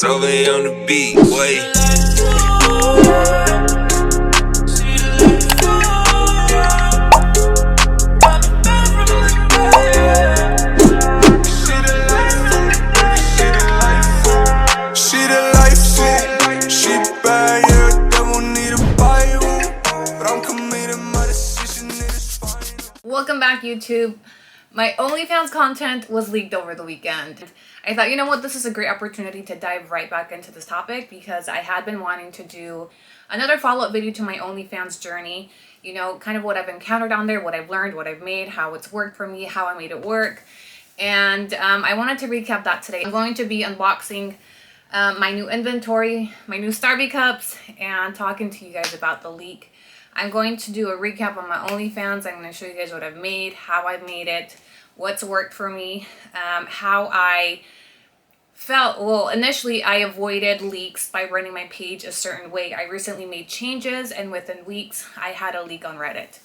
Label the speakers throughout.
Speaker 1: Solely on the beat, wait.
Speaker 2: Welcome back, YouTube. My OnlyFans content was leaked over the weekend. I thought, you know what, this is a great opportunity to dive right back into this topic because I had been wanting to do another follow-up video to my OnlyFans journey. You know, kind of what I've encountered on there, what I've learned, what I've made, how it's worked for me, how I made it work. And I wanted to recap that today. I'm going to be unboxing my new inventory, my new Starby cups, and talking to you guys about the leak. I'm going to do a recap on my OnlyFans. I'm going to show you guys what I've made, how I've made it, what's worked for me, how I felt. Well, initially I avoided leaks by running my page a certain way. I recently made changes, and within weeks I had a leak on Reddit.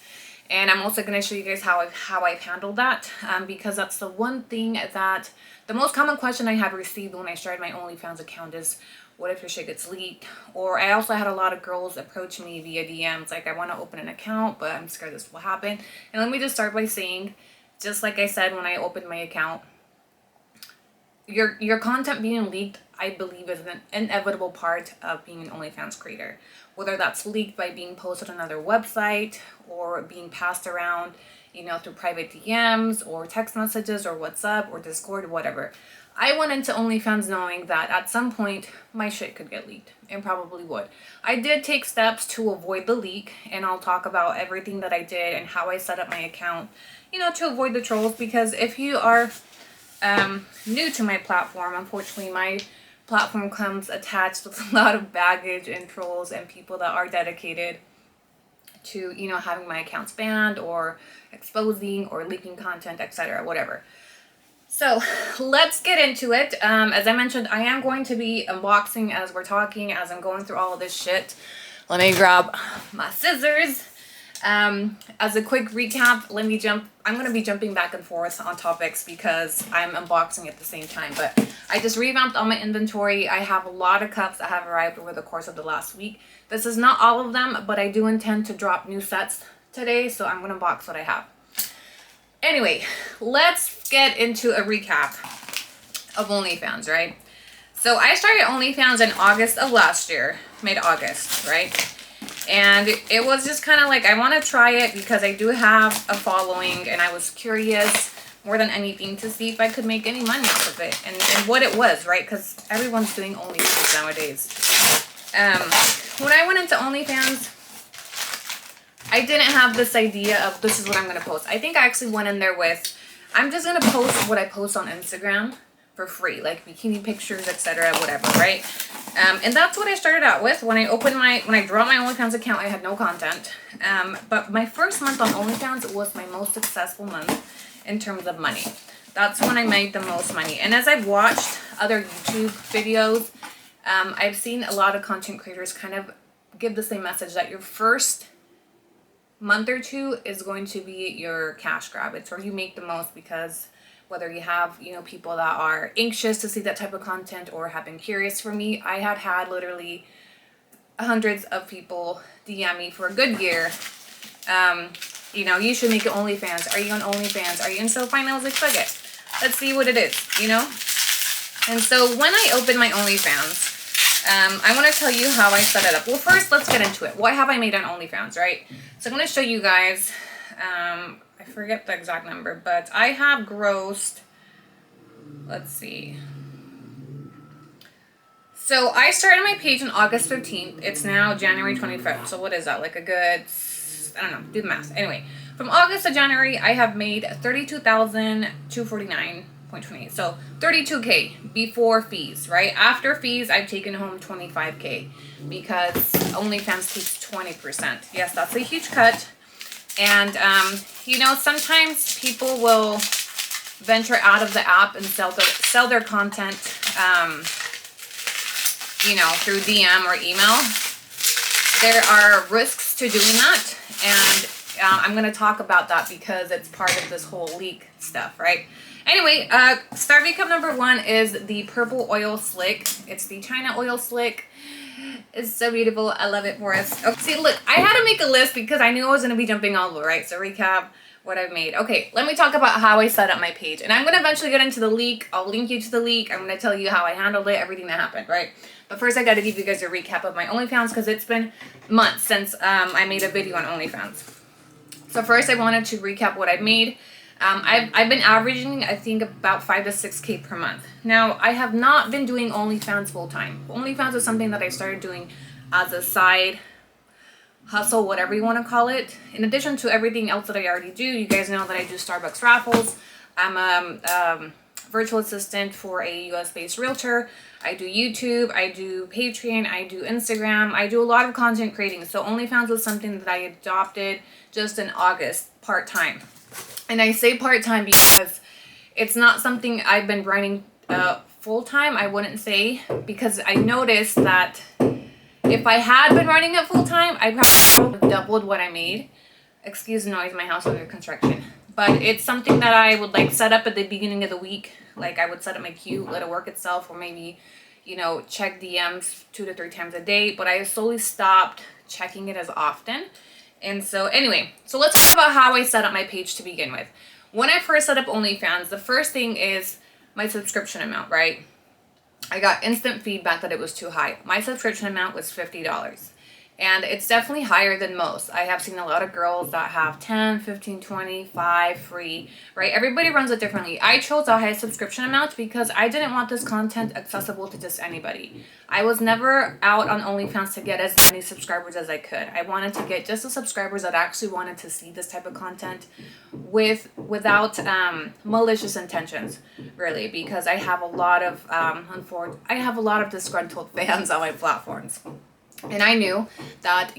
Speaker 2: And I'm also going to show you guys how I've handled that, because that's the one thing that the most common question I have received when I started my OnlyFans account is, what if your shit gets leaked? Or I also had a lot of girls approach me via DMs like, I want to open an account, but I'm scared this will happen. And let me just start by saying, just like I said when I opened my account, your content being leaked, I believe, is an inevitable part of being an OnlyFans creator. Whether that's leaked by being posted on another website or being passed around, you know, through private DMs or text messages or WhatsApp or Discord, whatever. I went into OnlyFans knowing that at some point my shit could get leaked, and probably would. I did take steps to avoid the leak, and I'll talk about everything that I did and how I set up my account, you know, to avoid the trolls. Because if you are new to my platform, unfortunately my platform comes attached with a lot of baggage and trolls and people that are dedicated to, you know, having my accounts banned or exposing or leaking content, etc., whatever. So let's get into it. As I mentioned, I am going to be unboxing as we're talking, as I'm going through all of this shit. Let me grab my scissors. As a quick recap, I'm going to be jumping back and forth on topics because I'm unboxing at the same time. But I just revamped all my inventory. I have a lot of cups that have arrived over the course of the last week. This is not all of them, but I do intend to drop new sets today, so I'm going to unbox what I have. Anyway, let's get into a recap of OnlyFans, right? So I started OnlyFans in August of last year, mid-August, right? And it was just kind of like, I want to try it because I do have a following, and I was curious more than anything to see if I could make any money off of it and what it was, right? Because everyone's doing OnlyFans nowadays. When I went into OnlyFans, I didn't have this idea of this is what I'm going to post. I think I actually went in there with, I'm just going to post what I post on Instagram for free, like bikini pictures, etc., whatever, right? And that's what I started out with. When I dropped my OnlyFans account, I had no content. But my first month on OnlyFans was my most successful month in terms of money. That's when I made the most money. And as I've watched other YouTube videos, I've seen a lot of content creators kind of give the same message that your first month or two is going to be your cash grab. It's where you make the most, because whether you have, you know, people that are anxious to see that type of content or have been curious. For me, I had literally hundreds of people DM me for a good year. You know, you should make an OnlyFans. Are you on OnlyFans? Are you? And so finally I was like, fuck it. Let's see what it is, you know? And so when I opened my OnlyFans, I want to tell you how I set it up. Well, first, let's get into it. What have I made on OnlyFans, right? So I'm going to show you guys, I forget the exact number, but I have grossed, let's see. So I started my page on August 15th. It's now January 25th. So what is that? Like a good, I don't know, do the math. Anyway, from August to January, I have made $32,249.28. So 32K before fees, right? After fees, I've taken home 25K because OnlyFans takes 20%. Yes, that's a huge cut. And, you know, sometimes people will venture out of the app and sell their content, you know, through DM or email. There are risks to doing that, and I'm going to talk about that because it's part of this whole leak stuff, right? Anyway, star makeup number 1 is the Purple Oil Slick. It's the China Oil Slick. It's so beautiful. I love it for us. Okay, see, look, I had to make a list because I knew I was going to be jumping all over, right? So recap what I've made. Okay, let me talk about how I set up my page. And I'm going to eventually get into the leak. I'll link you to the leak. I'm going to tell you how I handled it, everything that happened, right? But first I got to give you guys a recap of my OnlyFans because it's been months since I made a video on OnlyFans. So first I wanted to recap what I've made. I've been averaging, I think, about 5 to 6K per month. Now, I have not been doing OnlyFans full time. OnlyFans is something that I started doing as a side hustle, whatever you want to call it. In addition to everything else that I already do, you guys know that I do Starbucks raffles. I'm a virtual assistant for a US-based realtor. I do YouTube, I do Patreon, I do Instagram. I do a lot of content creating. So OnlyFans was something that I adopted just in August, part-time. And I say part-time because it's not something I've been running full-time, I wouldn't say, because I noticed that if I had been running it full-time, I probably would have doubled what I made. Excuse the noise, my house is under construction. But it's something that I would like set up at the beginning of the week. Like I would set up my queue, let it work itself, or maybe, you know, check DMs 2 to 3 times a day. But I slowly stopped checking it as often. And so anyway, so let's talk about how I set up my page to begin with. When I first set up OnlyFans, the first thing is my subscription amount, right? I got instant feedback that it was too high. My subscription amount was $50. And it's definitely higher than most. I have seen a lot of girls that have 10, 15, 20, 5 free, right? Everybody runs it differently. I chose a high subscription amount because I didn't want this content accessible to just anybody. I was never out on OnlyFans to get as many subscribers as I could. I wanted to get just the subscribers that actually wanted to see this type of content without malicious intentions, really, because I have a lot of disgruntled fans on my platforms. And I knew that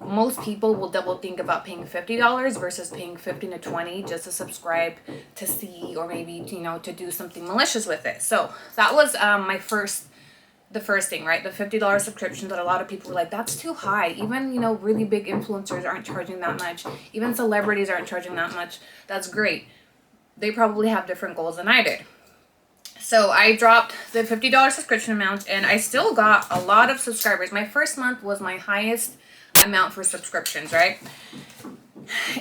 Speaker 2: most people will double think about paying $50 versus paying $15 to $20 just to subscribe to see, or maybe, you know, to do something malicious with it. So that was the first thing, right? The $50 subscription that a lot of people were like, that's too high. Even, you know, really big influencers aren't charging that much. Even celebrities aren't charging that much. That's great. They probably have different goals than I did. So I dropped the $50 subscription amount and I still got a lot of subscribers. My first month was my highest amount for subscriptions, right?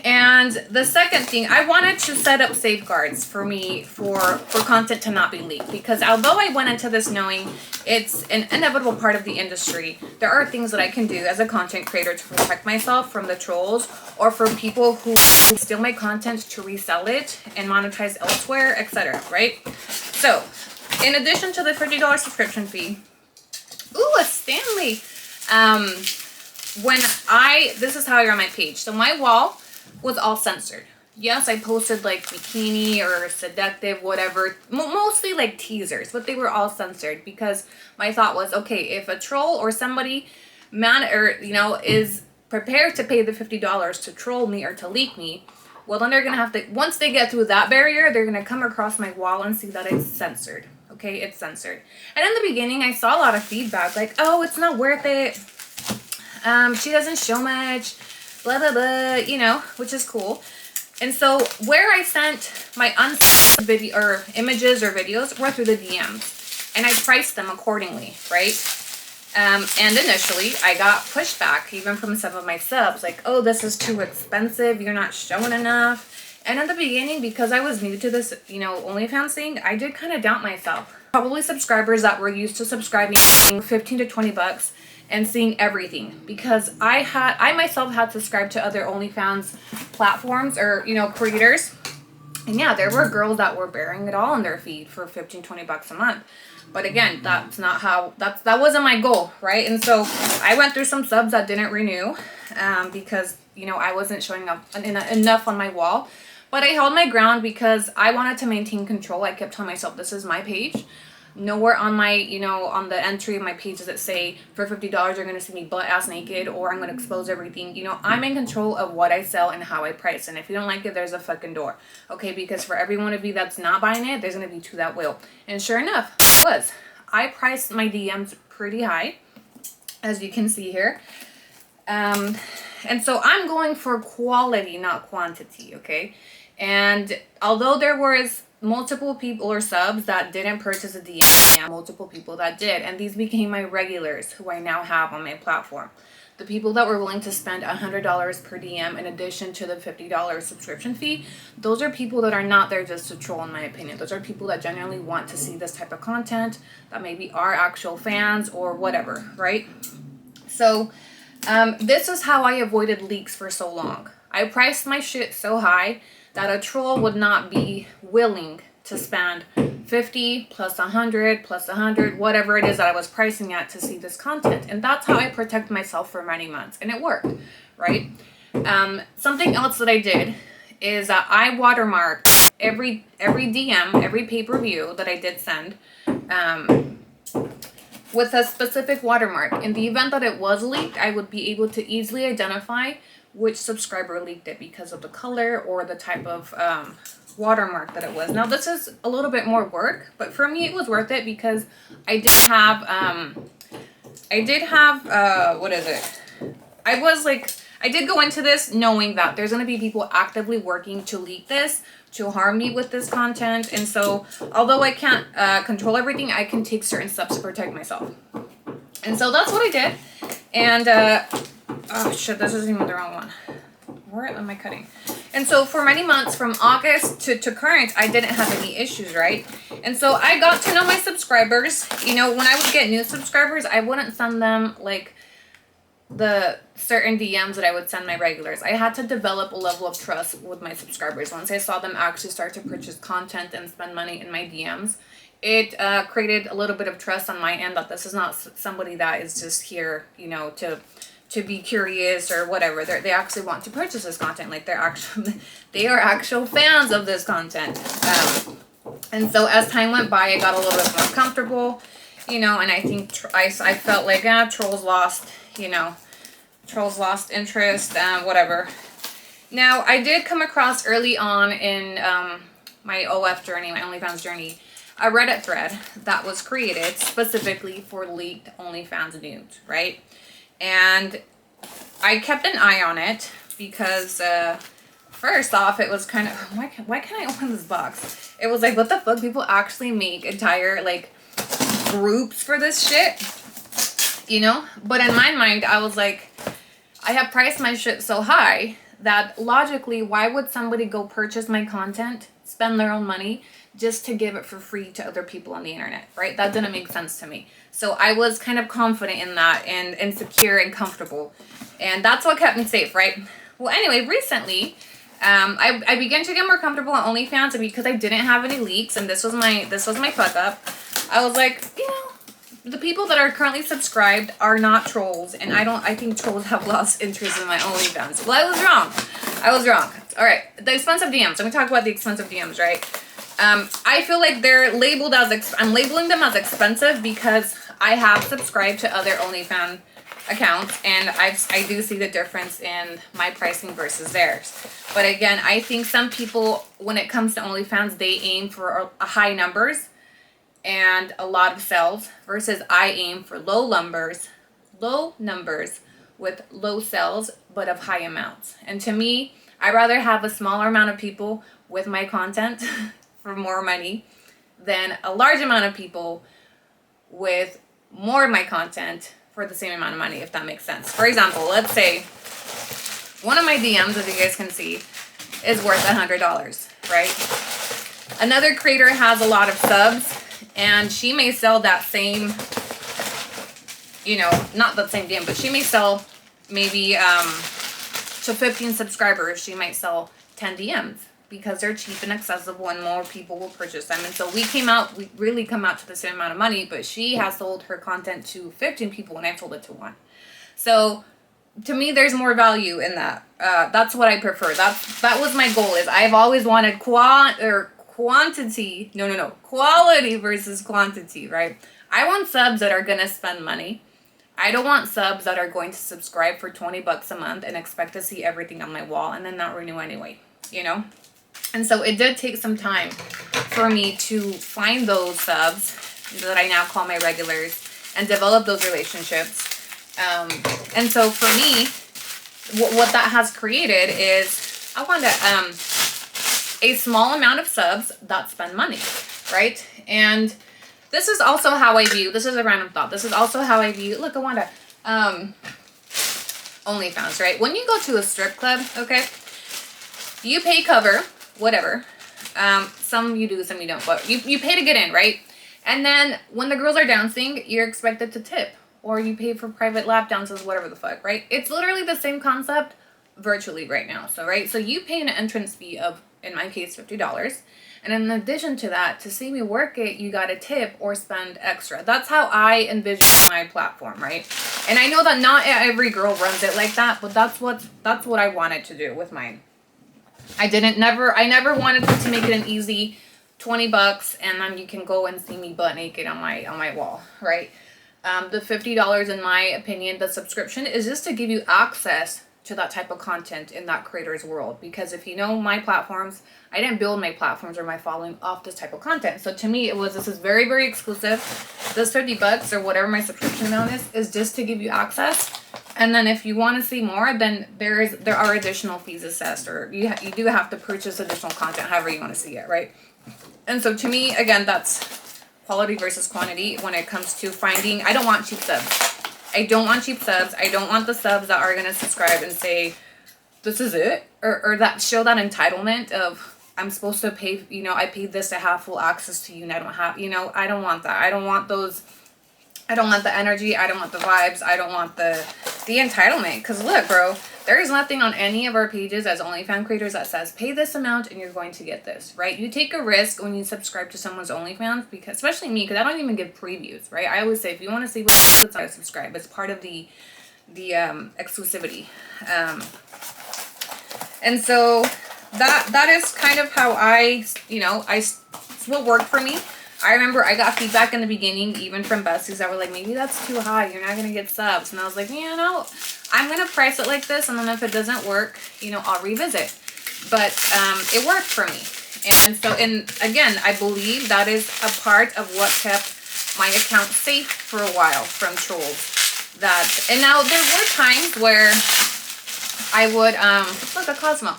Speaker 2: And the second thing, I wanted to set up safeguards for me for content to not be leaked, because although I went into this knowing it's an inevitable part of the industry, there are things that I can do as a content creator to protect myself from the trolls or from people who steal my content to resell it and monetize elsewhere, etc., right? So, in addition to the $50 subscription fee, ooh, a Stanley. This is how I run my page. So my wall was all censored. Yes, I posted like bikini or seductive, whatever, mostly like teasers, but they were all censored because my thought was, okay, if a troll or somebody is prepared to pay the $50 to troll me or to leak me, well, then they're going to have to, once they get through that barrier, they're going to come across my wall and see that it's censored. Okay, it's censored. And in the beginning, I saw a lot of feedback like, oh, it's not worth it. She doesn't show much, blah, blah, blah, you know, which is cool. And so where I sent my uncensored video or images or videos were through the DMs. And I priced them accordingly, right? And initially, I got pushback even from some of my subs, like, oh, this is too expensive, you're not showing enough. And in the beginning, because I was new to this, you know, OnlyFans thing, I did kind of doubt myself. Probably subscribers that were used to subscribing $15 to $20 and seeing everything, because I myself had subscribed to other OnlyFans platforms or, you know, creators. And yeah, there were girls that were bearing it all on their feed for $15, $20 a month. But again, that's not how, that wasn't my goal, right? And so I went through some subs that didn't renew because, you know, I wasn't showing up enough on my wall. But I held my ground because I wanted to maintain control. I kept telling myself, this is my page. Nowhere on my, you know, on the entry of my page does it say for $50 you're going to see me butt-ass naked or I'm going to expose everything. You know, I'm in control of what I sell and how I price. And if you don't like it, there's a fucking door. Okay, because for every one of you that's not buying it, there's going to be two that will. And sure enough, it was. I priced my DMs pretty high, as you can see here. And so I'm going for quality, not quantity, okay? And although there was multiple people or subs that didn't purchase a DM, multiple people that did, and these became my regulars who I now have on my platform. The people that were willing to spend $100 per DM in addition to the $50 subscription fee, those are people that are not there just to troll, in my opinion. Those are people that genuinely want to see this type of content, that maybe are actual fans or whatever, right? So this is how I avoided leaks for so long. I priced my shit so high that a troll would not be willing to spend 50 plus 100 plus 100, whatever it is that I was pricing at to see this content. And that's how I protect myself for many months. And it worked, right? Something else that I did is that I watermarked every DM, every pay-per-view that I did send with a specific watermark. In the event that it was leaked, I would be able to easily identify which subscriber leaked it because of the color or the type of watermark that it was. Now this is a little bit more work, but for me it was worth it because I did have what is it? I did go into this knowing that there's going to be people actively working to leak this, to harm me with this content. And so although I can't control everything, I can take certain steps to protect myself. And so that's what I did. And oh shit, this isn't even the wrong one. Where am I cutting? And so for many months from August to current, I didn't have any issues, right? And so I got to know my subscribers. You know, when I would get new subscribers, I wouldn't send them like the certain DMs that I would send my regulars. I had to develop a level of trust with my subscribers. Once I saw them actually start to purchase content and spend money in my DMs, it created a little bit of trust on my end that this is not somebody that is just here, you know, to be curious or whatever. They actually want to purchase this content. Like they are actual fans of this content. And so as time went by, I got a little bit more comfortable, you know, and I think I felt like, trolls lost, you know, trolls lost interest, whatever. Now, I did come across early on in my OF journey, my OnlyFans journey, a Reddit thread that was created specifically for leaked OnlyFans nudes, right? And I kept an eye on it because first off, it was kind of, why can't I open this box? It was like, what the fuck? People actually make entire like groups for this shit, you know? But in my mind, I was like, I have priced my shit so high that logically, why would somebody go purchase my content, spend their own money just to give it for free to other people on the internet, right? That didn't make sense to me. So I was kind of confident in that and secure and comfortable. And that's what kept me safe, right? Well, anyway, recently, I began to get more comfortable on OnlyFans, and because I didn't have any leaks, and this was my fuck up, I was like, you know, the people that are currently subscribed are not trolls, and I think trolls have lost interest in my OnlyFans. Well, I was wrong. All right, the expensive DMs. Let me talk about the expensive DMs, right? I feel like they're labeled as, I'm labeling them as expensive because I have subscribed to other OnlyFans accounts, and I do see the difference in my pricing versus theirs. But again, I think some people, when it comes to OnlyFans, they aim for a high numbers and a lot of sales, versus I aim for low numbers with low sales but of high amounts. And to me, I'd rather have a smaller amount of people with my content for more money than a large amount of people with more of my content for the same amount of money, if that makes sense. For example, let's say one of my DMs, as you guys can see, is worth $100, right? Another creator has a lot of subs, and she may sell that same, you know, not that same DM, but she may sell maybe to 15 subscribers, she might sell 10 DMs because they're cheap and accessible and more people will purchase them. And so we really come out to the same amount of money, but she has sold her content to 15 people and I sold it to one. So to me, there's more value in that. That's what I prefer. That was my goal. Is I've always wanted quality versus quantity, right? I want subs that are going to spend money. I don't want subs that are going to subscribe for $20 a month and expect to see everything on my wall and then not renew anyway, you know? And so it did take some time for me to find those subs that I now call my regulars and develop those relationships. And so for me, what that has created is I want a small amount of subs that spend money, right? And this is also how I view, this is a random thought, this is also how I view, look, Awanda, OnlyFans, right? When you go to a strip club, okay, you pay cover, whatever. Some you do, some you don't, but you pay to get in, right? And then when the girls are dancing, you're expected to tip, or you pay for private lap dances, whatever the fuck, right? It's literally the same concept virtually right now. So, right? So you pay an entrance fee of, in my case, $50. And in addition to that, to see me work it, you got to tip or spend extra. That's how I envision my platform, right? And I know that not every girl runs it like that, but that's what I wanted to do with mine. I never wanted to make it an easy $20 and then you can go and see me butt naked on my wall, right? The $50, in my opinion, the subscription is just to give you access to that type of content in that creator's world. Because if you know my platforms, I didn't build my platforms or my following off this type of content. So to me, this is very, very exclusive. This $50 or whatever my subscription amount is just to give you access. And then if you want to see more, then there are additional fees assessed, or you do have to purchase additional content, however you want to see it, right? And so to me, again, that's quality versus quantity when it comes to finding. I don't want cheap subs. I don't want cheap subs. I don't want the subs that are going to subscribe and say, this is it. Or that show that entitlement of, I'm supposed to pay, I paid this to have full access to you and I don't have, I don't want that. I don't want those. I don't want the energy. I don't want the vibes. I don't want the entitlement. Because look, bro, there is nothing on any of our pages as OnlyFans creators that says pay this amount and you're going to get this, right? You take a risk when you subscribe to someone's OnlyFans, because especially me, because I don't even give previews, right? I always say if you want to see what's on, subscribe. It's part of the exclusivity. And so that is kind of how it's what worked for me. I remember I got feedback in the beginning, even from Besties, that were like, maybe that's too high. You're not going to get subs. And I was like, no, I'm going to price it like this. And then if it doesn't work, I'll revisit. But it worked for me. And so, again, I believe that is a part of what kept my account safe for a while from trolls. And now there were times where I would, look, a Cosmo.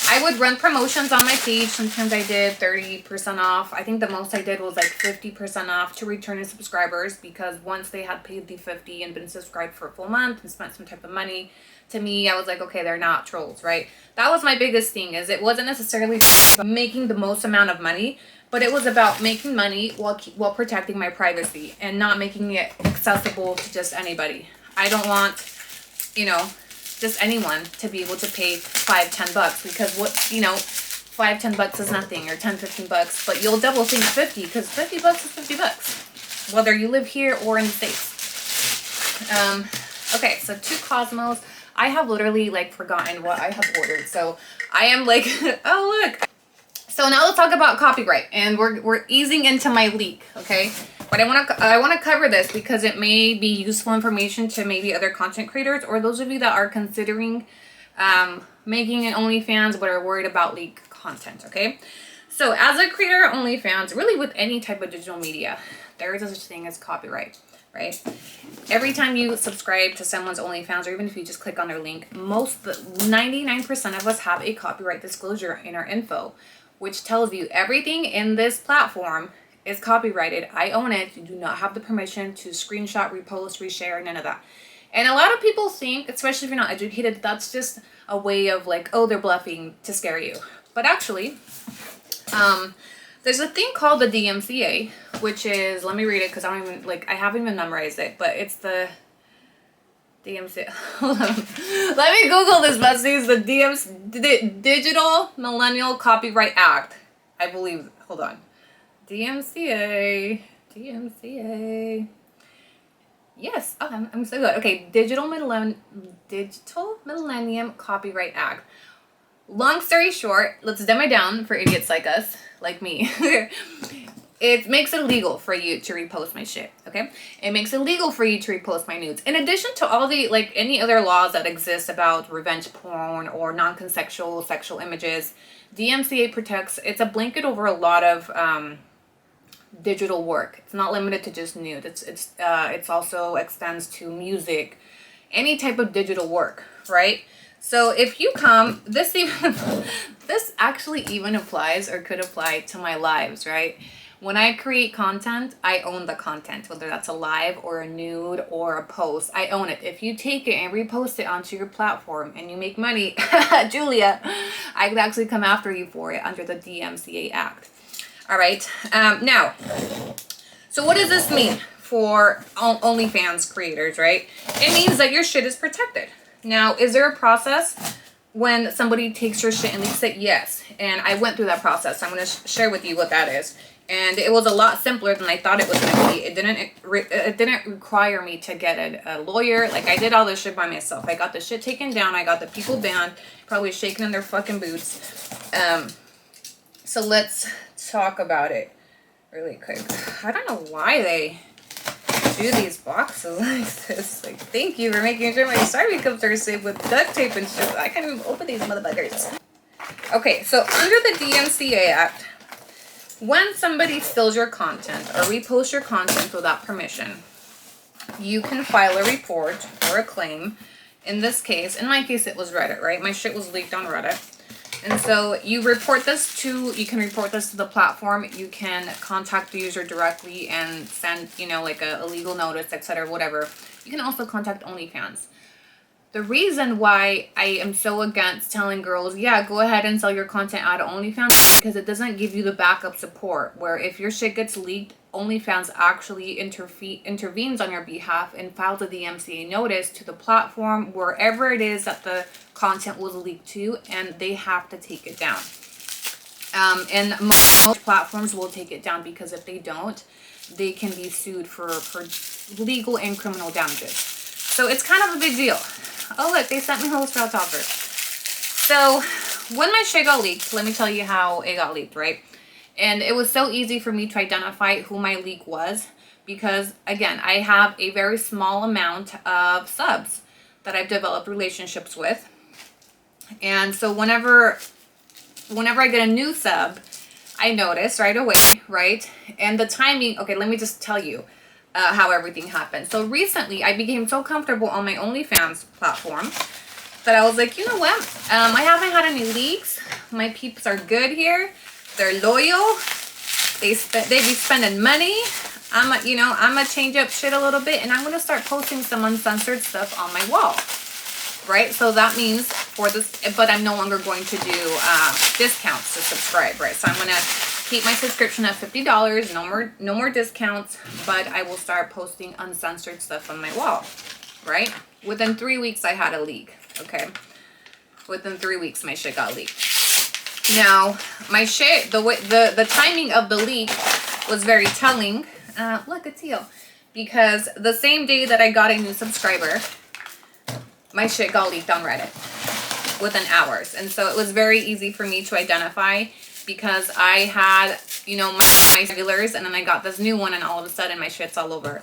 Speaker 2: I would run promotions on my page. Sometimes I did 30% off. I think the most I did was like 50% off to returning subscribers, because once they had paid the $50 and been subscribed for a full month and spent some type of money, to me, I was like, okay, they're not trolls, right? That was my biggest thing, is it wasn't necessarily making the most amount of money, but it was about making money while protecting my privacy and not making it accessible to just anybody. I don't want, just anyone to be able to pay $5-10, because $5-10 is nothing, or $10-15, but you'll double think 50, because $50 is $50, whether you live here or in the States. Okay, so 2 Cosmos. I have literally forgotten what I have ordered, so I am like, oh look. So now let's talk about copyright, and we're easing into my leak, okay? But I want to cover this because it may be useful information to maybe other content creators, or those of you that are considering making an OnlyFans but are worried about leak content, okay? So as a creator of OnlyFans, really with any type of digital media, there is a such thing as copyright, right? Every time you subscribe to someone's OnlyFans, or even if you just click on their link, 99% of us have a copyright disclosure in our info, which tells you everything in this platform is copyrighted. I own it. You do not have the permission to screenshot, repost, reshare, none of that. And a lot of people think, especially if you're not educated, that's just a way of they're bluffing to scare you. But actually, there's a thing called the DMCA, which is, let me read it because I haven't even memorized it, but it's the DMCA. Hold on. Let me Google this, besties. The Digital Millennial Copyright Act, I believe. Hold on. DMCA. Yes. Oh, I'm so good. Okay. Digital Millennium Copyright Act. Long story short, let's dumb it down for idiots like us, like me. It makes it illegal for you to repost my shit, okay? It makes it illegal for you to repost my nudes. In addition to all the, any other laws that exist about revenge porn or non-consensual sexual images, DMCA protects, it's a blanket over a lot of digital work. It's not limited to just nude. It's also extends to music, any type of digital work, right? So if you come, this actually even applies or could apply to my lives, right? When I create content, I own the content, whether that's a live or a nude or a post. I own it. If you take it and repost it onto your platform and you make money, Julia, I could actually come after you for it under the DMCA Act. All right. Now, so what does this mean for OnlyFans creators, right? It means that your shit is protected. Now, is there a process when somebody takes your shit and leaks it? Yes. And I went through that process. I'm going to share with you what that is. And it was a lot simpler than I thought it was going to be. It didn't require me to get a lawyer. Like, I did all this shit by myself. I got the shit taken down. I got the people banned. Probably shaking in their fucking boots. So let's talk about it really quick. I don't know why they do these boxes like this. Like, thank you for making sure my Starbucks cups are safe with duct tape and shit. I can't even open these motherfuckers. Okay, so under the DMCA Act, when somebody steals your content or reposts your content without permission, you can file a report or a claim. In this case, in my case, it was Reddit, right? My shit was leaked on Reddit. And so you can report this to the platform. You can contact the user directly and send, like a legal notice, etc., whatever. You can also contact OnlyFans. The reason why I am so against telling girls, yeah, go ahead and sell your content out of OnlyFans, is because it doesn't give you the backup support, where if your shit gets leaked, OnlyFans actually intervenes on your behalf and files a DMCA notice to the platform, wherever it is that the content was leaked to, and they have to take it down. And most platforms will take it down, because if they don't, they can be sued for legal and criminal damages. So it's kind of a big deal. Oh, look, they sent me a whole straw topper. So when my shit got leaked, let me tell you how it got leaked, right? And it was so easy for me to identify who my leak was, because, again, I have a very small amount of subs that I've developed relationships with. And so whenever I get a new sub, I notice right away, right? And the timing, okay, let me just tell you how everything happened. So recently, I became so comfortable on my OnlyFans platform that I was like, you know what? I haven't had any leaks. My peeps are good here. They're loyal. They be spending money. I'm gonna change up shit a little bit, and I'm gonna start posting some uncensored stuff on my wall. Right? So that means for this, but I'm no longer going to do discounts to subscribe, right? So I'm gonna keep my subscription at $50, no more discounts, but I will start posting uncensored stuff on my wall, right? Within 3 weeks, I had a leak, okay? Within 3 weeks, my shit got leaked. Now, my shit, the timing of the leak was very telling. Look, it's teal. Because the same day that I got a new subscriber, my shit got leaked on Reddit within hours. And so it was very easy for me to identify, because I had, my regulars, and then I got this new one, and all of a sudden my shit's all over.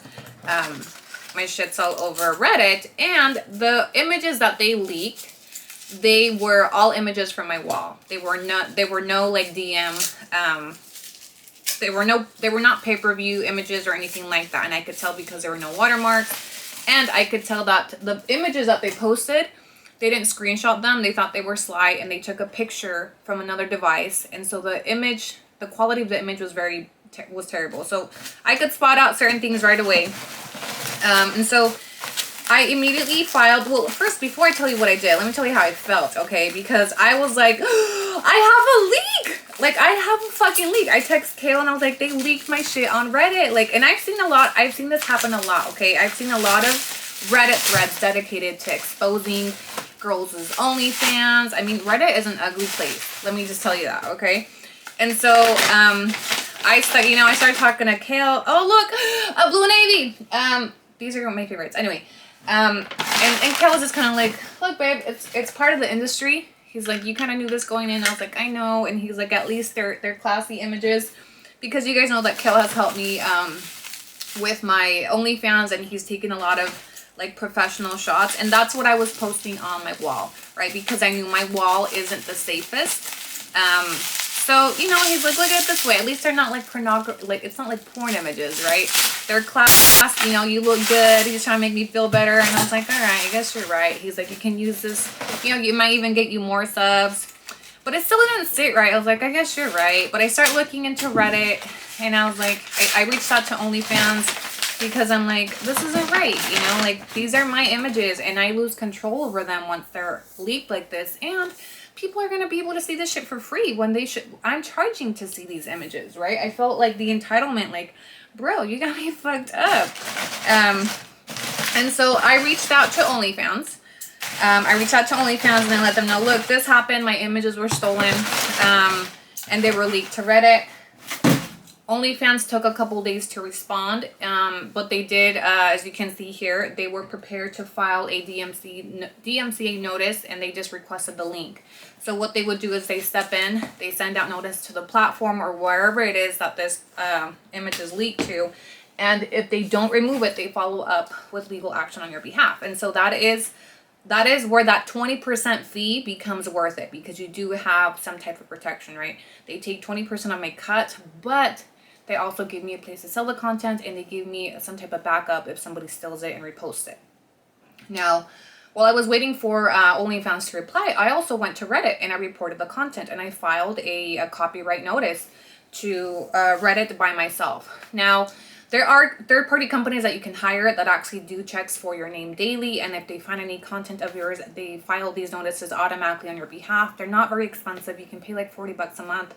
Speaker 2: My shit's all over Reddit. And the images that they leaked, they were all images from my wall. They were no like DM, they were not pay-per-view images or anything like that. And I could tell because there were no watermarks. And I could tell that the images that they posted, they didn't screenshot them. They thought they were sly, and they took a picture from another device. And so the quality of the image was was terrible. So I could spot out certain things right away. And so I immediately filed, well, first, before I tell you what I did, let me tell you how I felt, okay? Because I was like, I have a leak! Like, I have a fucking leak. I text Kale and I was like, they leaked my shit on Reddit. Like, and I've seen this happen a lot, okay? I've seen a lot of Reddit threads dedicated to exposing girls' OnlyFans. I mean, Reddit is an ugly place. Let me just tell you that, okay? And so, I started talking to Kale. Oh, look, a Blue Navy. These are my favorites. Anyway. And Kel was just kind of like, look, babe, it's part of the industry. He's like, you kind of knew this going in. I was like, I know. And he's like, at least they're classy images, because you guys know that Kel has helped me with my OnlyFans, and he's taken a lot of like professional shots, and that's what I was posting on my wall, right? Because I knew my wall isn't the safest. So, you know, he's like, look at it this way. At least they're not like pornography. Like, it's not like porn images, right? They're class. You know, you look good. He's trying to make me feel better. And I was like, all right, I guess you're right. He's like, you can use this. You know, you might even get you more subs. But it still didn't sit right. I was like, I guess you're right. But I started looking into Reddit. And I was like, I reached out to OnlyFans because I'm like, this isn't right. You know, like, these are my images. And I lose control over them once they're leaked like this. And people are going to be able to see this shit for free when they should. I'm charging to see these images, right? I felt like the entitlement, like, bro, you got me fucked up. And so I reached out to OnlyFans. And I let them know, look, this happened. My images were stolen. And they were leaked to Reddit. OnlyFans took a couple days to respond, but they did, as you can see here, they were prepared to file a DMCA notice, and they just requested the link. So what they would do is they step in, they send out notice to the platform or wherever it is that this image is leaked to, and if they don't remove it, they follow up with legal action on your behalf. And so that is where that 20% fee becomes worth it, because you do have some type of protection, right? They take 20% of my cut, but they also give me a place to sell the content, and they give me some type of backup if somebody steals it and reposts it. Now, while I was waiting for OnlyFans to reply, I also went to Reddit and I reported the content, and I filed a copyright notice to Reddit by myself. Now, there are third-party companies that you can hire that actually do checks for your name daily, and if they find any content of yours, they file these notices automatically on your behalf. They're not very expensive. You can pay like $40 a month.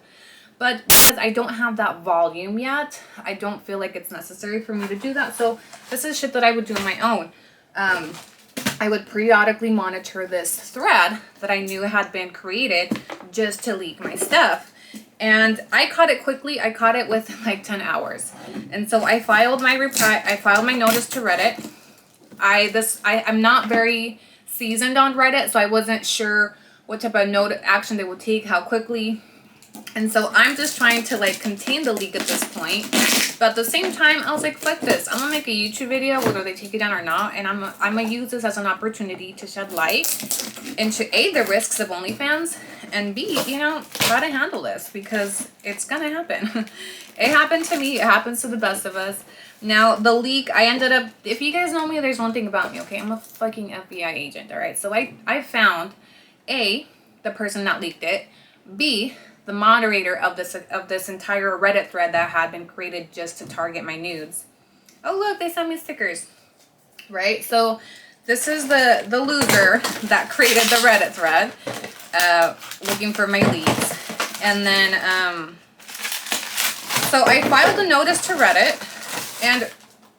Speaker 2: But because I don't have that volume yet, I don't feel like it's necessary for me to do that. So this is shit that I would do on my own. I would periodically monitor this thread that I knew had been created just to leak my stuff. And I caught it quickly. I caught it within like 10 hours. And so I filed my notice to Reddit. I'm not very seasoned on Reddit, so I wasn't sure what type of action they would take, how quickly. And so I'm just trying to like contain the leak at this point. But at the same time, I was like, fuck this. I'm gonna make a YouTube video, whether they take it down or not. And I'm gonna use this as an opportunity to shed light into A, the risks of OnlyFans, and B, you know, how to handle this, because it's gonna happen. It happened to me. It happens to the best of us. Now, the leak, I ended up, if you guys know me, there's one thing about me, okay? I'm a fucking FBI agent, all right? So I found A, the person that leaked it, B, the moderator of this entire Reddit thread that had been created just to target my nudes. Oh, look, they sent me stickers, right? So this is the loser that created the Reddit thread, looking for my leads. And then, so I filed a notice to Reddit, and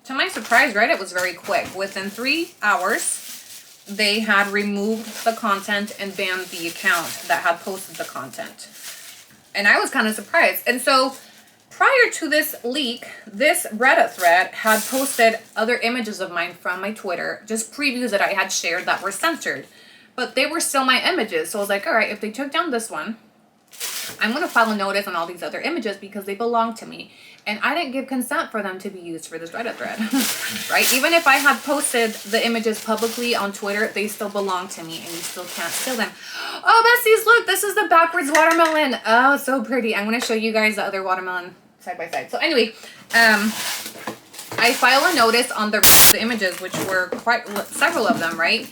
Speaker 2: to my surprise, Reddit was very quick. Within 3 hours, they had removed the content and banned the account that had posted the content. And I was kind of surprised. And so prior to this leak, this Reddit thread had posted other images of mine from my Twitter, just previews that I had shared that were censored. But they were still my images. So I was like, all right, if they took down this one, I'm going to file a notice on all these other images because they belong to me. And I didn't give consent for them to be used for this Reddit thread, right? Even if I had posted the images publicly on Twitter, they still belong to me and you still can't steal them. Oh, besties, look, this is the backwards watermelon. Oh, so pretty. I'm going to show you guys the other watermelon side by side. So anyway, I file a notice on the images, which were quite several of them, right?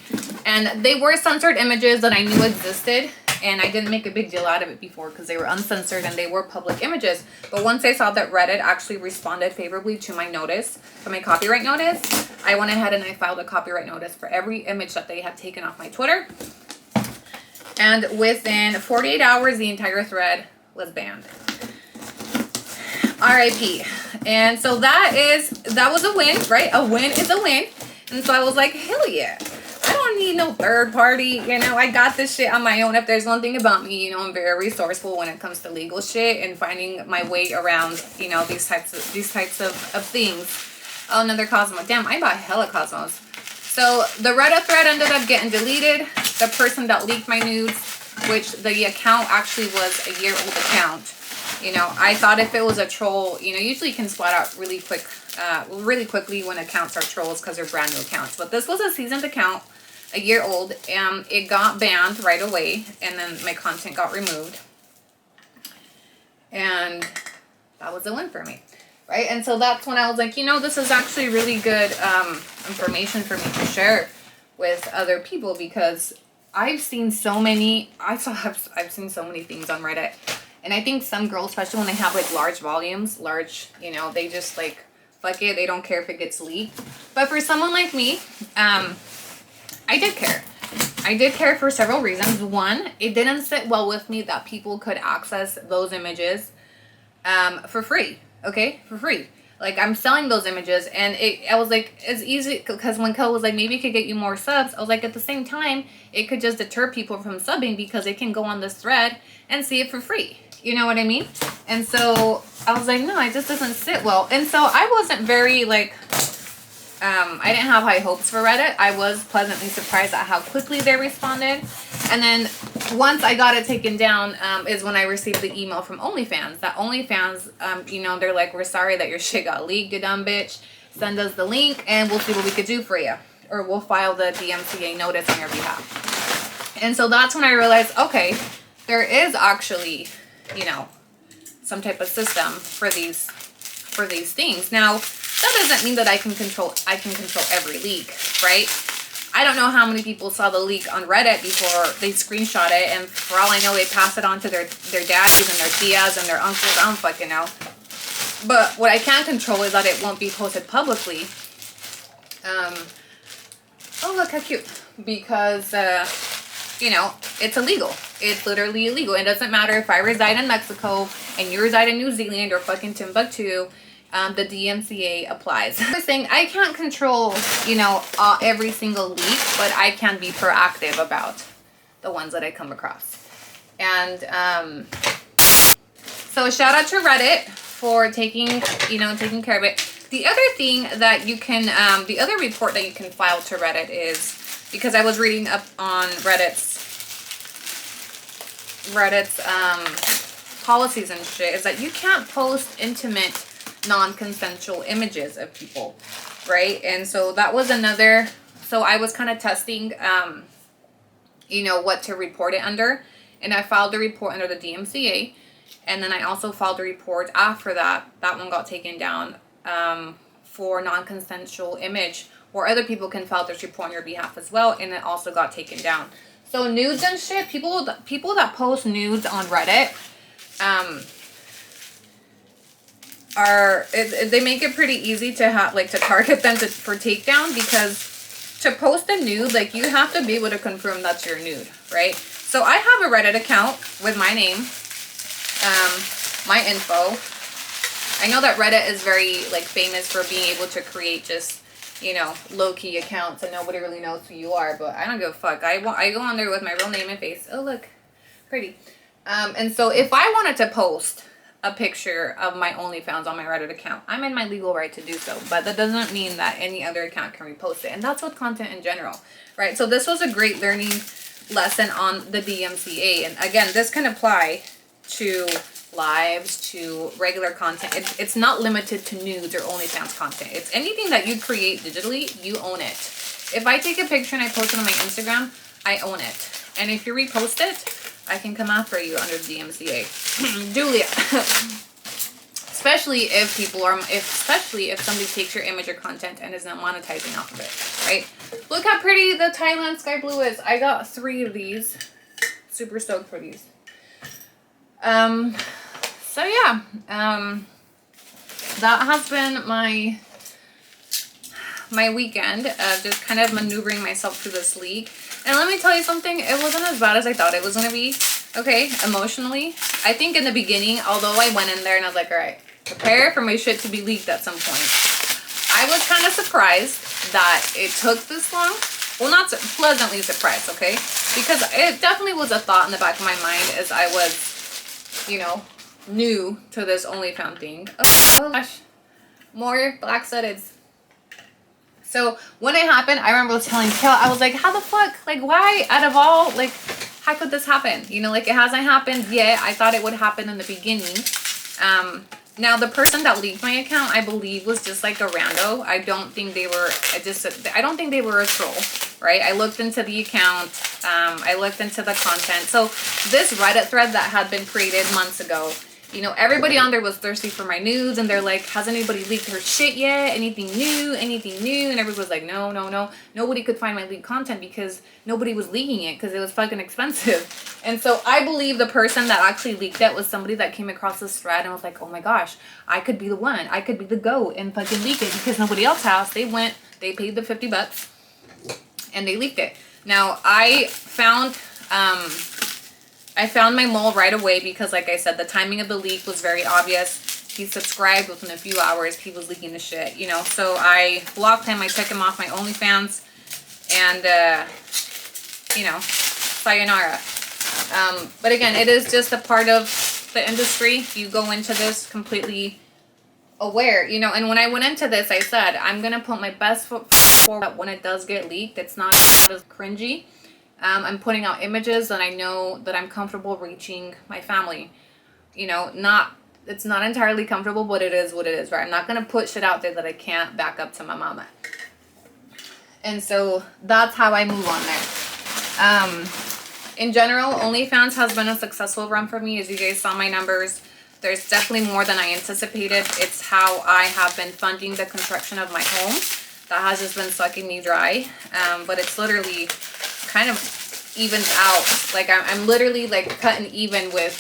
Speaker 2: And they were censored images that I knew existed. And I didn't make a big deal out of it before because they were uncensored and they were public images. But once I saw that Reddit actually responded favorably to my notice, to my copyright notice, I went ahead and I filed a copyright notice for every image that they had taken off my Twitter. And within 48 hours, the entire thread was banned. RIP. And so that was a win, right? A win is a win. And so I was like, hell yeah. I don't need no third party, you know, I got this shit on my own. If there's one thing about me, you know, I'm very resourceful when it comes to legal shit and finding my way around, you know, these types of things. Oh, another Cosmo. Damn, I bought hella Cosmos. So the Reddit thread ended up getting deleted. The person that leaked my nudes, which the account actually was a year-old account. You know, I thought if it was a troll, you know, usually you can spot out really quickly when accounts are trolls because they're brand new accounts. But this was a seasoned account, a year old, and it got banned right away, and then my content got removed. And that was a win for me, right? And so that's when I was like, you know, this is actually really good information for me to share with other people, because I've seen so many, I've seen so many things on Reddit. And I think some girls, especially when they have like large volumes, you know, they just like, fuck it, they don't care if it gets leaked. But for someone like me, I did care. I did care for several reasons. One, it didn't sit well with me that people could access those images for free. Okay, for free. Like, I'm selling those images, and I was like, it's easy, because when Kel was like, maybe it could get you more subs, I was like, at the same time, it could just deter people from subbing, because they can go on this thread and see it for free. You know what I mean? And so I was like, no, it just doesn't sit well. And so I wasn't very, like, I didn't have high hopes for Reddit. I was pleasantly surprised at how quickly they responded. And then once I got it taken down is when I received the email from Onlyfans. That Onlyfans, you know, they're like, we're sorry that your shit got leaked, you dumb bitch. Send us the link and we'll see what we could do for you. Or we'll file the DMCA notice on your behalf. And so that's when I realized, okay, there is actually, you know, some type of system for these things. Now, that doesn't mean that I can control every leak, right? I don't know how many people saw the leak on Reddit before they screenshot it, and for all I know, they pass it on to their daddies and their tias and their uncles. I don't fucking know. But what I can control is that it won't be posted publicly. Oh, look how cute. Because, you know, it's illegal. It's literally illegal. It doesn't matter if I reside in Mexico and you reside in New Zealand or fucking Timbuktu. The DMCA applies. I was saying, I can't control, you know, every single leak, but I can be proactive about the ones that I come across. And so shout out to Reddit for taking care of it. The other thing that you can, the other report that you can file to Reddit is, because I was reading up on Reddit's policies and shit, is that you can't post intimate non-consensual images of people, right? And so that was another, so I was kind of testing you know, what to report it under, and I filed a report under the DMCA, and then I also filed a report after that one got taken down for non-consensual image, or other people can file this report on your behalf as well, and it also got taken down. So nudes and shit, people that post nudes on Reddit they make it pretty easy to have, like, to target them for takedown, because to post a nude, like, you have to be able to confirm that's your nude, right? So I have a Reddit account with my name, my info. I know that Reddit is very, like, famous for being able to create just, you know, low-key accounts and nobody really knows who you are, but I don't give a fuck. I go on there with my real name and face. Oh, look, pretty. And so if I wanted to post a picture of my OnlyFans on my Reddit account, I'm in my legal right to do so, but that doesn't mean that any other account can repost it. And that's with content in general, right? So this was a great learning lesson on the DMCA. And again, this can apply to lives, to regular content. It's not limited to nudes or OnlyFans content. It's anything that you create digitally, you own it. If I take a picture and I post it on my Instagram, I own it. And if you repost it, I can come after you under the DMCA. Julia. Especially if somebody takes your image or content and is not monetizing off of it, right? Look how pretty the Thailand sky blue is. I got 3 of these. Super stoked for these. So yeah, that has been my weekend of just kind of maneuvering myself through this league. And let me tell you something, it wasn't as bad as I thought it was going to be, okay, emotionally. I think in the beginning, although I went in there and I was like, all right, prepare for my shit to be leaked at some point. I was kind of surprised that it took this long. Well, not pleasantly surprised, okay? Because it definitely was a thought in the back of my mind as I was, you know, new to this OnlyFans thing. Oh gosh, more black suddeds. So when it happened, I remember telling Kel, I was like, how the fuck? Like, why out of all, like, how could this happen? You know, like, it hasn't happened yet. I thought it would happen in the beginning. Now, the person that leaked my account, I believe, was just like a rando. I don't think they were a troll, right? I looked into the account. I looked into the content. So this Reddit thread that had been created months ago You know, everybody on there was thirsty for my news, and they're like, has anybody leaked her shit yet? Anything new? Anything new? And everybody was like, no, no, no. Nobody could find my leaked content because nobody was leaking it because it was fucking expensive. And so I believe the person that actually leaked it was somebody that came across this thread and was like, oh my gosh, I could be the one. I could be the GOAT and fucking leak it because nobody else has. They paid the $50 and they leaked it. Now, I found my mole right away because, like I said, the timing of the leak was very obvious. He subscribed within a few hours. He was leaking the shit, you know. So I blocked him. I took him off my OnlyFans. And, you know, sayonara. But again, it is just a part of the industry. You go into this completely aware, you know. And when I went into this, I said, I'm going to put my best foot forward when it does get leaked. It's not as cringy. I'm putting out images that I know that I'm comfortable reaching my family. You know, it's not entirely comfortable, but it is what it is, right? I'm not going to put shit out there that I can't back up to my mama. And so that's how I move on there. In general, OnlyFans has been a successful run for me. As you guys saw my numbers, there's definitely more than I anticipated. It's how I have been funding the construction of my home. That has just been sucking me dry. But it's literally kind of evens out. Like I'm literally like cutting even with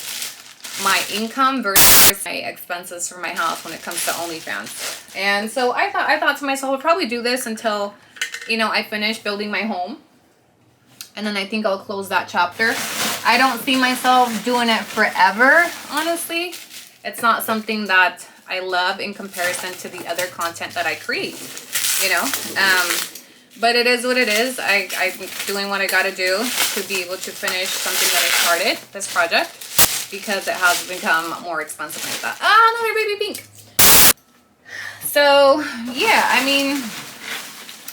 Speaker 2: my income versus my expenses for my house when it comes to OnlyFans. And so I thought to myself, I'll probably do this until, you know, I finish building my home. And then I think I'll close that chapter. I don't see myself doing it forever, honestly. It's not something that I love in comparison to the other content that I create, you know. But it is what it is. I'm doing what I gotta do to be able to finish something that I started, this project, because it has become more expensive than I thought. Ah, another baby pink. So, yeah, I mean,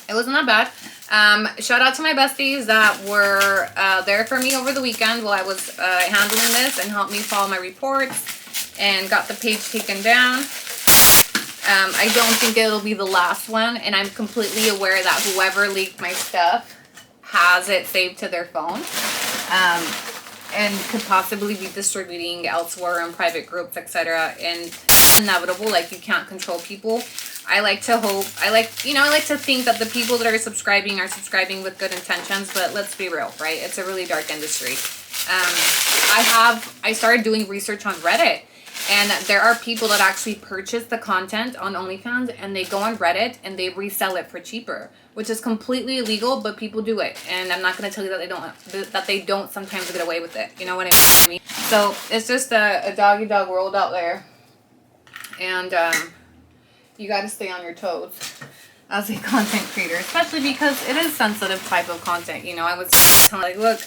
Speaker 2: it wasn't that bad. Shout out to my besties that were there for me over the weekend while I was handling this and helped me follow my reports and got the page taken down. I don't think it'll be the last one, and I'm completely aware that whoever leaked my stuff has it saved to their phone and could possibly be distributing elsewhere in private groups, etc. And it's inevitable, like you can't control people. I like to hope, I like to think that the people that are subscribing with good intentions, but let's be real, right? It's a really dark industry. I started doing research on Reddit, and there are people that actually purchase the content on OnlyFans and they go on Reddit and they resell it for cheaper, which is completely illegal, but people do it. And I'm not going to tell you that they don't sometimes get away with it. You know what I mean? So it's just a doggy dog world out there. And you got to stay on your toes as a content creator, especially because it is sensitive type of content. You know, I was like, look,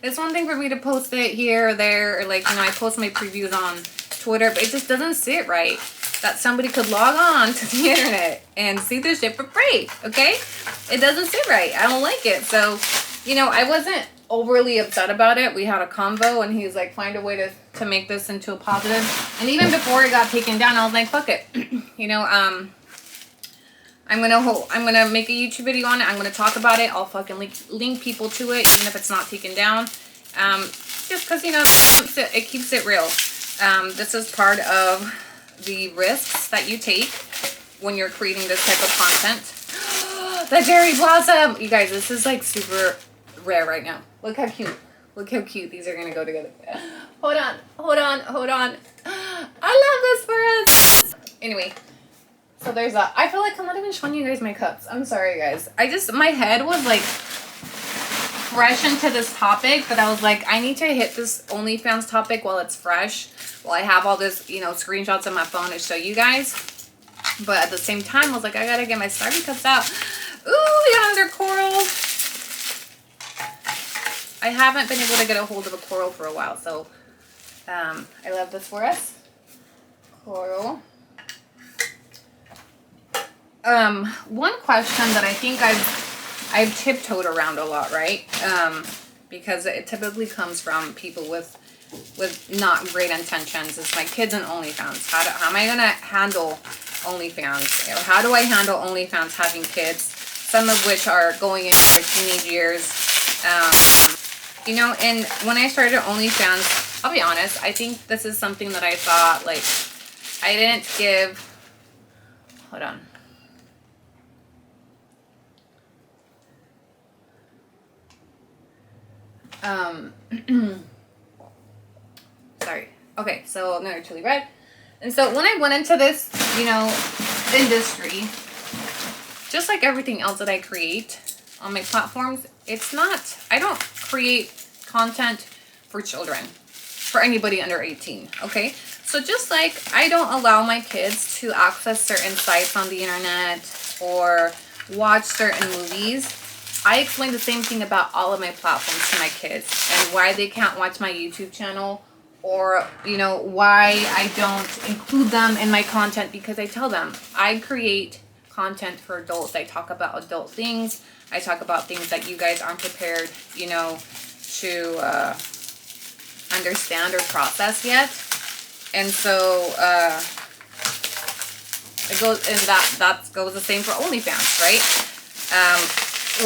Speaker 2: it's one thing for me to post it here or there, or like, you know, I post my previews on Twitter, but it just doesn't sit right that somebody could log on to the internet and see this shit for free, okay? It doesn't sit right. I don't like it. So, you know, I wasn't overly upset about it. We had a convo, and he's like, find a way to make this into a positive. And even before it got taken down, I was like, fuck it. You know, I'm gonna make a YouTube video on it. I'm gonna talk about it. I'll fucking link people to it, even if it's not taken down. Just because, you know, it keeps it real. This is part of the risks that you take when you're creating this type of content. The cherry blossom! You guys, this is like super rare right now. Look how cute. Look how cute these are gonna go together. Hold on. I love this for us. Anyway, so there's that. I feel like I'm not even showing you guys my cups. I'm sorry, guys. My head was like fresh into this topic, but I was like, I need to hit this OnlyFans topic while it's fresh, while I have all this, you know, screenshots on my phone to show you guys. But at the same time, I was like, I gotta get my Starbucks cups out. Ooh, yeah, they're coral. I haven't been able to get a hold of a coral for a while, so I love this for us. Coral. One question that I think I've tiptoed around a lot, right? Because it typically comes from people with not great intentions. It's my kids and OnlyFans. How am I gonna handle OnlyFans? Or how do I handle OnlyFans having kids? Some of which are going into their teenage years. You know, and when I started OnlyFans, I'll be honest, I think this is something that I thought, like, I didn't give, hold on. Sorry. Okay, so another chili red. And so when I went into this, you know, industry, just like everything else that I create on my platforms, it's not, I don't create content for children, for anybody under 18, okay? So just like I don't allow my kids to access certain sites on the internet or watch certain movies, I explain the same thing about all of my platforms to my kids and why they can't watch my YouTube channel, or, you know, why I don't include them in my content, because I tell them I create content for adults. I talk about adult things. I talk about things that you guys aren't prepared, you know, to understand or process yet. And so it goes, and that goes the same for OnlyFans, right?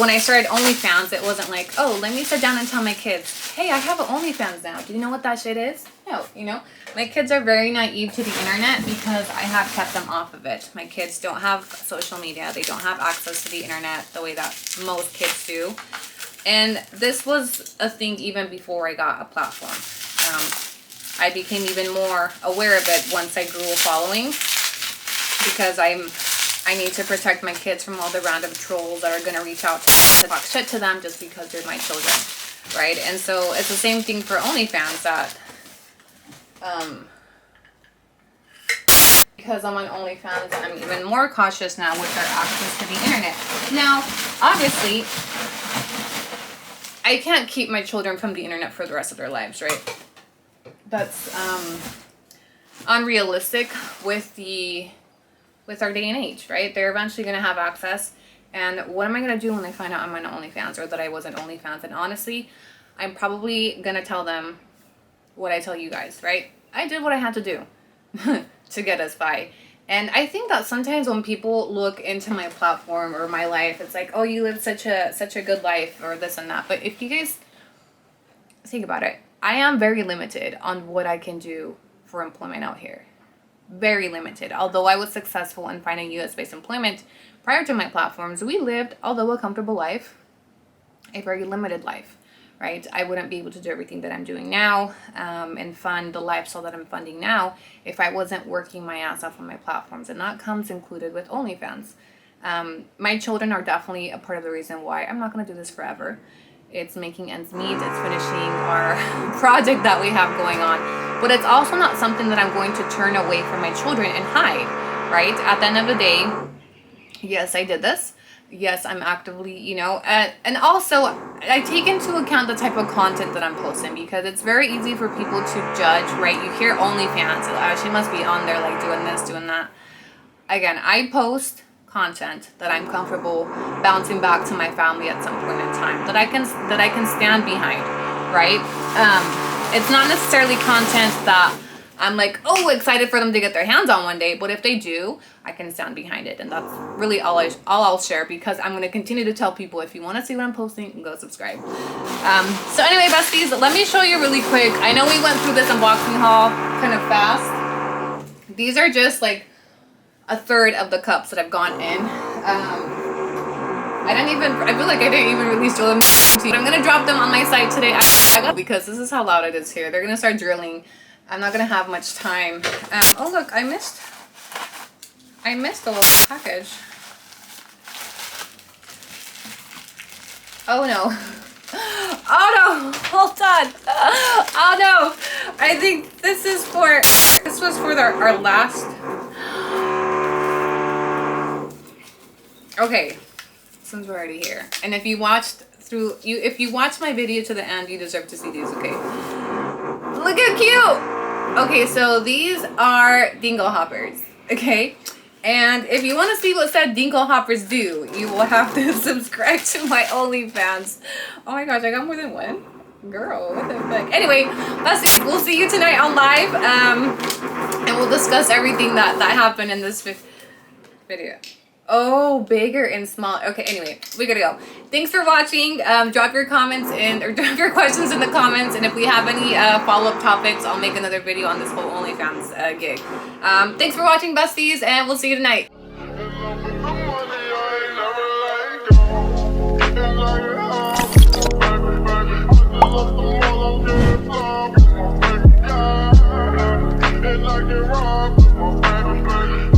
Speaker 2: When I started OnlyFans, it wasn't like, oh, let me sit down and tell my kids, hey, I have an OnlyFans now. Do you know what that shit is? No, you know, my kids are very naive to the internet because I have kept them off of it. My kids don't have social media. They don't have access to the internet the way that most kids do. And this was a thing even before I got a platform. I became even more aware of it once I grew a following, because I need to protect my kids from all the random trolls that are going to reach out to talk shit to them just because they're my children, right? And so it's the same thing for OnlyFans, that because I'm on OnlyFans, I'm even more cautious now with their access to the internet. Now, obviously, I can't keep my children from the internet for the rest of their lives, right? That's unrealistic with our day and age, right? They're eventually going to have access. And what am I going to do when they find out I'm on OnlyFans, or that I wasn't OnlyFans? And honestly, I'm probably going to tell them what I tell you guys, right? I did what I had to do to get us by. And I think that sometimes when people look into my platform or my life, it's like, oh, you lived such a good life, or this and that. But if you guys think about it, I am very limited on what I can do for employment out here. Very limited. Although I was successful in finding US-based employment prior to my platforms, we lived, although a comfortable life, a very limited life, right? I wouldn't be able to do everything that I'm doing now and fund the lifestyle that I'm funding now if I wasn't working my ass off on my platforms. And that comes included with OnlyFans. My children are definitely a part of the reason why I'm not going to do this forever. It's making ends meet. It's finishing our project that we have going on. But it's also not something that I'm going to turn away from my children and hide, right? At the end of the day, yes, I did this. Yes, I'm actively, you know, and also I take into account the type of content that I'm posting, because it's very easy for people to judge, right? You hear OnlyFans, she must be on there like doing this, doing that. Again, I post content that I'm comfortable bouncing back to my family at some point in time, that I can stand behind, right? It's not necessarily content that I'm like, oh, excited for them to get their hands on one day, but if they do, I can stand behind it. And that's really all I'll share, because I'm going to continue to tell people, if you want to see what I'm posting, go subscribe. So anyway, besties, let me show you really quick. I know we went through this unboxing haul kind of fast. These are just like a third of the cups that I've gone in. I feel like I didn't even release them. But I'm gonna drop them on my site today, because this is how loud it is here. They're gonna start drilling. I'm not gonna have much time. Oh look, I missed a little package. Oh no. Oh no, hold on. Oh no, I think this was for our last. Okay, since we're already here, and if you watched my video to the end, you deserve to see these. Okay, look how cute. Okay, so these are dingle hoppers. Okay, and if you want to see what said dingle hoppers do, you will have to subscribe to my OnlyFans. Oh my gosh, I got more than one. Girl, what the fuck? Anyway, we'll see you tonight on live, and we'll discuss everything that happened in this video. Oh, bigger and small. Okay, anyway, we gotta go. Thanks for watching. Drop your comments or drop your questions in the comments, and if we have any follow-up topics, I'll make another video on this whole OnlyFans gig. Thanks for watching, besties, and we'll see you tonight.
Speaker 3: Like